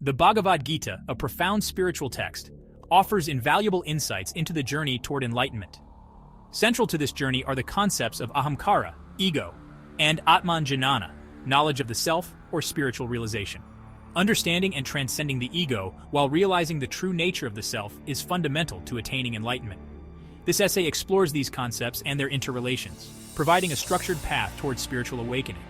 The Bhagavad Gita, a profound spiritual text, offers invaluable insights into the journey toward enlightenment. Central to this journey are the concepts of Ahamkara, ego, and Atmanjnana, knowledge of the self or spiritual realization. Understanding and transcending the ego while realizing the true nature of the self is fundamental to attaining enlightenment. This essay explores these concepts and their interrelations, providing a structured path towards spiritual awakening.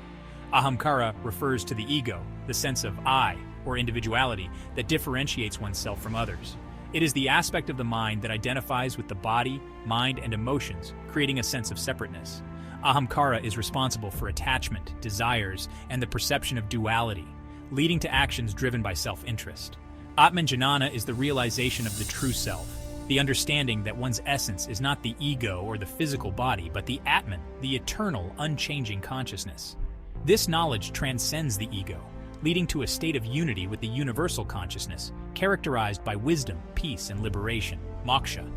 Ahamkara refers to the ego, the sense of I, or individuality, that differentiates oneself from others. It is the aspect of the mind that identifies with the body, mind, and emotions, creating a sense of separateness. Ahamkara is responsible for attachment, desires, and the perception of duality, leading to actions driven by self-interest. Atmanjnana is the realization of the true self, the understanding that one's essence is not the ego or the physical body, but the Atman, the eternal, unchanging consciousness. This knowledge transcends the ego, leading to a state of unity with the universal consciousness, characterized by wisdom, peace, and liberation, moksha.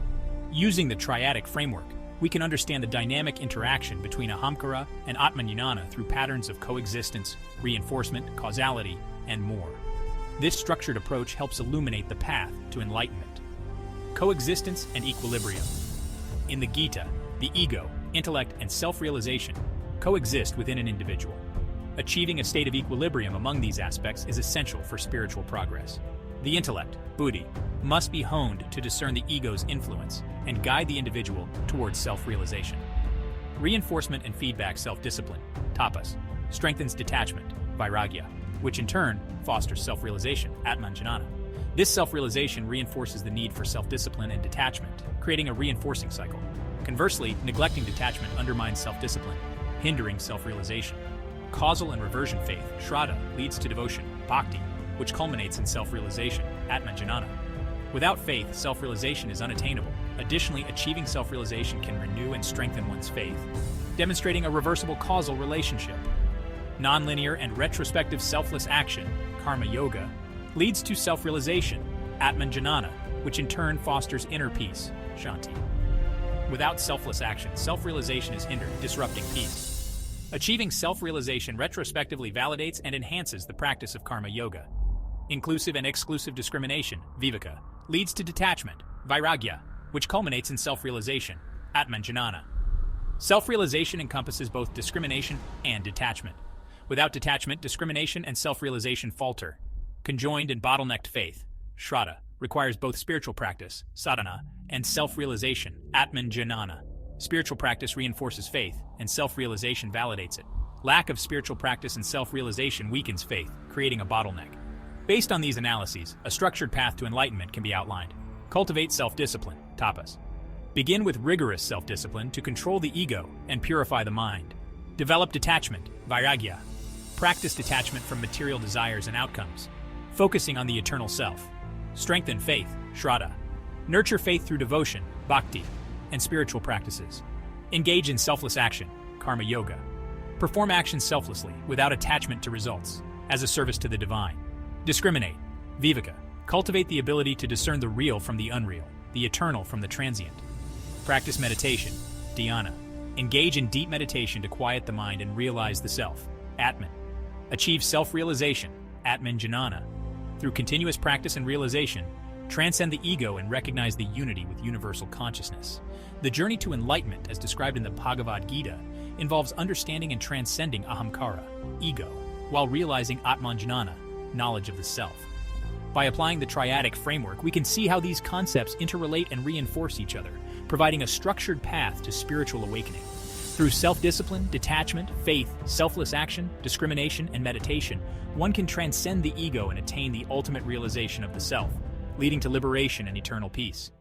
Using the triadic framework, we can understand the dynamic interaction between Ahamkara and Atmanjnana through patterns of coexistence, reinforcement, causality, and more. This structured approach helps illuminate the path to enlightenment. Coexistence and equilibrium. In the Gita, the ego, intellect, and self-realization coexist within an individual. Achieving a state of equilibrium among these aspects is essential for spiritual progress. The intellect, buddhi, must be honed to discern the ego's influence and guide the individual towards self-realization. Reinforcement and feedback self-discipline, tapas, strengthens detachment, vairagya, which in turn fosters self-realization, atmanjnana. This self-realization reinforces the need for self-discipline and detachment, creating a reinforcing cycle. Conversely, neglecting detachment undermines self-discipline, hindering self-realization. Causal and reversion faith, shraddha, leads to devotion, bhakti, which culminates in self-realization, atmanjnana. Without faith, self-realization is unattainable. Additionally, achieving self-realization can renew and strengthen one's faith, demonstrating a reversible causal relationship. Nonlinear and retrospective selfless action, karma yoga, leads to self-realization, atmanjnana, which in turn fosters inner peace, shanti. Without selfless action, self-realization is hindered, disrupting peace. Achieving self-realization retrospectively validates and enhances the practice of karma yoga. Inclusive and exclusive discrimination, viveka, leads to detachment, vairagya, which culminates in self-realization, atmanjnana. Self-realization encompasses both discrimination and detachment. Without detachment, discrimination and self-realization falter. Conjoined and bottlenecked faith, shraddha, requires both spiritual practice, sadhana, and self-realization, atmanjnana. Spiritual practice reinforces faith, and self-realization validates it. Lack of spiritual practice and self-realization weakens faith, creating a bottleneck. Based on these analyses, a structured path to enlightenment can be outlined. Cultivate self-discipline, tapas. Begin with rigorous self-discipline to control the ego and purify the mind. Develop detachment, vairagya. Practice detachment from material desires and outcomes, focusing on the eternal self. Strengthen faith, shraddha. Nurture faith through devotion, bhakti, and spiritual practices. Engage in selfless action, karma yoga. Perform actions selflessly, without attachment to results, as a service to the divine. Discriminate, viveka. Cultivate the ability to discern the real from the unreal, the eternal from the transient. Practice meditation, dhyana. Engage in deep meditation to quiet the mind and realize the self, atman. Achieve self-realization, atmanjnana. Through continuous practice and realization, transcend the ego and recognize the unity with universal consciousness. The journey to enlightenment, as described in the Bhagavad Gita, involves understanding and transcending ahamkara, ego, while realizing atmanjnana, knowledge of the self. By applying the triadic framework, we can see how these concepts interrelate and reinforce each other, providing a structured path to spiritual awakening. Through self-discipline, detachment, faith, selfless action, discrimination, and meditation, one can transcend the ego and attain the ultimate realization of the self, leading to liberation and eternal peace.